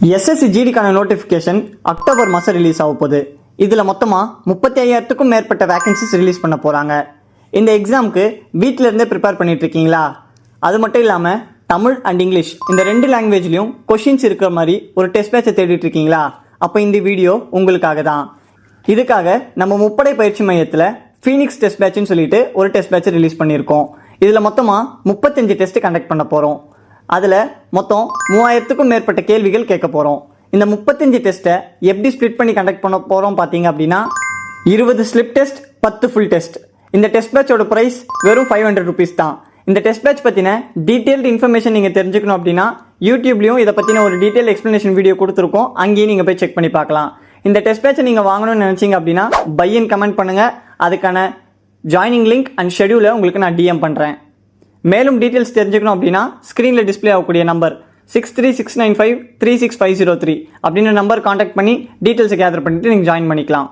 SSC ஜிடிக்கான notification October மாதம் release ஆக போகுது. இதில் மொத்தமாக 35,000க்கும் மேற்பட்ட வேகன்சிஸ் ரிலீஸ் பண்ண போகிறாங்க. இந்த எக்ஸாமுக்கு வீட்டில் இருந்தே ப்ரிப்பேர் பண்ணிட்டு இருக்கீங்களா? அது மட்டும் இல்லாமல் தமிழ் அண்ட் இங்கிலீஷ் இந்த 2 லாங்குவேஜ்லையும் கொஷின்ஸ் இருக்கிற மாதிரி ஒரு டெஸ்ட் பேட்சை தேடிட்டு இருக்கீங்களா? அப்போ இந்த வீடியோ உங்களுக்காக தான். இதுக்காக நம்ம முப்படை பயிற்சி மையத்தில் ஃபீனிக்ஸ் டெஸ்ட் பேட்ச்னு சொல்லிட்டு ஒரு டெஸ்ட் பேட்சை ரிலீஸ் பண்ணியிருக்கோம். இதில் மொத்தமாக 35 டெஸ்ட் கண்டக்ட் பண்ண போகிறோம். அதில் மொத்தம் 3000க்கும் மேற்பட்ட கேள்விகள் கேட்க போகிறோம். இந்த 35 டெஸ்ட்டை எப்படி ஸ்ப்ளிட் பண்ணி கண்டக்ட் பண்ண போகிறோம் பார்த்தீங்க அப்படின்னா 20 ஸ்லிப் டெஸ்ட், 10 ஃபுல் டெஸ்ட். இந்த டெஸ்ட் பேட்சோட ப்ரைஸ் வெறும் 500 rupees தான். இந்த டெஸ்ட் பேட்ச் பற்றின டீட்டெயில்டு இன்ஃபர்மேஷன் நீங்கள் தெரிஞ்சுக்கணும் அப்படின்னா யூடியூப்லேயும் இதை பற்றின ஒரு டீட்டெயில் எக்ஸ்ப்ளனேஷன் வீடியோ கொடுத்துருக்கோம். அங்கேயும் நீங்கள் போய் செக் பண்ணி பார்க்கலாம். இந்த டெஸ்ட் பேட்சை நீங்கள் வாங்கணும்னு நினச்சிங்க அப்படின்னா பையன் கமெண்ட் பண்ணுங்கள். அதுக்கான ஜாயினிங் லிங்க் அண்ட் ஷெடியூலை உங்களுக்கு நான் டிஎம் பண்ணுறேன். மேலும் டீட்டெயில்ஸ் தெரிஞ்சுக்கணும் அப்படின்னா ஸ்க்ரீனில் டிஸ்பிளே ஆகக்கூடிய நம்பர் 6369536503 அப்படின்ற நம்பர் காண்டாக்ட் பண்ணி டீட்டெயில்ஸை கேதர் பண்ணிவிட்டு நீங்கள் ஜாயின் பண்ணிக்கலாம்.